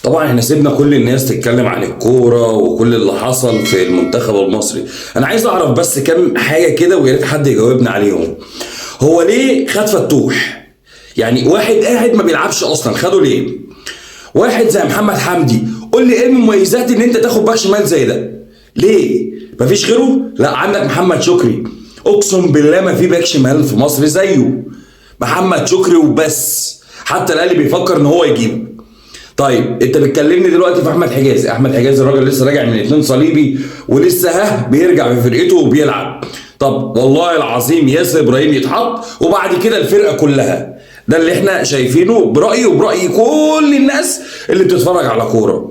طبعا احنا سيبنا كل الناس تتكلم عن الكوره وكل اللي حصل في المنتخب المصري. انا عايز اعرف بس كام حاجه كده ويا ريت حد يجاوبنا عليهم. هو ليه خد فتوح؟ يعني واحد قاعد ما بيلعبش اصلا خده ليه؟ واحد زي محمد حمدي، قول لي ايه المميزات ان انت تاخد باك شمال زي ده؟ ليه؟ مفيش غيره؟ لا، عندك محمد شكري، اقسم بالله ما في باك شمال في مصر زيه. محمد شكري وبس، حتى الاهلي بيفكر ان هو يجيبه. طيب انت بتكلمني دلوقتي في احمد حجازي، احمد حجازي الراجل لسه راجع من 2 صليبي ولسه بيرجع في فرقته وبيلعب. طب والله العظيم ياسر ابراهيم يتحط وبعد كده الفرقه كلها. ده اللي احنا شايفينه برايي وبراي كل الناس اللي بتتفرج على كوره.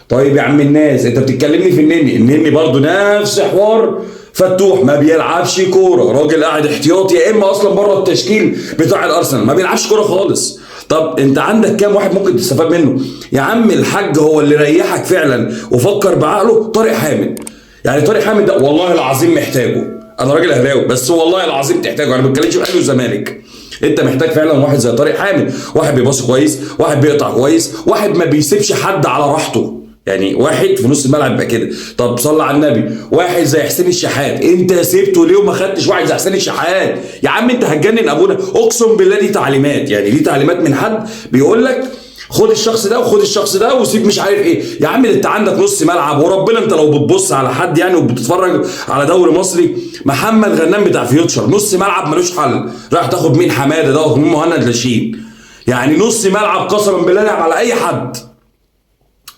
طيب يا عم الناس، انت بتتكلمني في النني برضه نفس حوار فتوح، ما بيلعبش كوره، راجل قاعد احتياطي يا اما اصلا بره التشكيل بتاع الارسنال، ما بيلعبش كوره خالص. طب انت عندك كام واحد ممكن تستفاد منه؟ يا عم الحاج هو اللي ريحك فعلا وفكر بعقله طارق حامد. يعني طارق حامد ده والله العظيم محتاجه، انا راجل اهلاوي بس والله العظيم تحتاجه، انا ما بتكلمش في الاهلي والزمالك. انت محتاج فعلا واحد زي طارق حامد، واحد بيباصي كويس، واحد بيقطع كويس، واحد ما بيسيبش حد على راحته. يعني واحد في نص الملعب يبقى كده. طب صلى على النبي، واحد زي حسين الشحات، انت سيبته ليه وما خدتش واحد زي حسين الشحات؟ يا عم انت هتجنن ابونا، اقسم بالله دي تعليمات، يعني دي تعليمات من حد بيقول لك خد الشخص ده وخد الشخص ده وسيب مش عارف ايه. يا عم انت عندك نص ملعب وربنا، انت لو بتبص على حد يعني وبتتفرج على دوري مصري، محمد غنام بتاع فيوتشر نص ملعب ملوش حل، راح تاخد مين؟ حماده ده ومين؟ مهند لاشين. يعني نص ملعب قسما بالله لعب على اي حد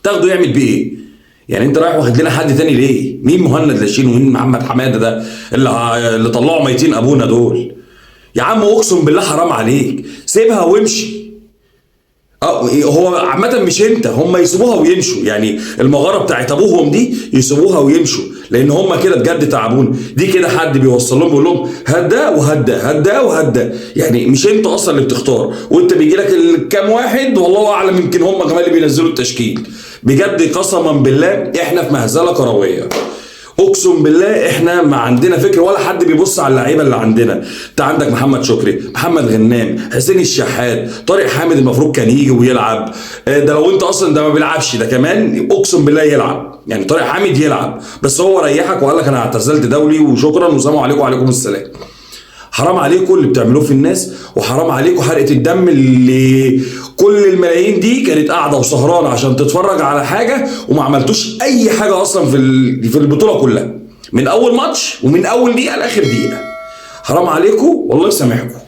تاخده يعمل بيه ايه؟ يعني انت رايح واخد لنا حد تاني ليه؟ مين مهند لاشين ومين محمد حماده ده اللي طلعوا ميتين ابونا دول؟ يا عم اقسم بالله حرام عليك، سيبها وامشي. هو عامة مش انت، هم يسيبوها ويمشوا، يعني المغاره بتاعت ابوهم دي يسيبوها ويمشوا، لان هم كده بجد تعبون. دي كده حد بيوصل لهم بيقول لهم هدا وهدا هدا وهدا، يعني مش انت اصلا اللي بتختار، وانت بيجي لك كام واحد والله اعلم، يمكن هم كمان اللي بينزلوا التشكيل. بجد قسما بالله احنا في مهزله كرويه، اقسم بالله احنا ما عندنا فكر ولا حد بيبص على اللعيبه اللي عندنا. انت عندك محمد شكري، محمد غنام، حسين الشحات، طارق حامد المفروض كان يجي ويلعب. ده لو انت اصلا ده ما بيلعبش، ده كمان اقسم بالله يلعب، يعني طارق حامد يلعب، بس هو ريحك وقال لك انا اعتزلت دولي وشكرا وسلام عليكم وعليكم السلام. حرام عليكم اللي بتعملوه في الناس، وحرام عليكم حرقه الدم اللي كل الملايين دي كانت قاعده وسهرانه عشان تتفرج على حاجه وما عملتوش اي حاجه اصلا في البطوله كلها، من اول ماتش ومن اول دقيقه لاخر دقيقه. حرام عليكم والله يسامحكم.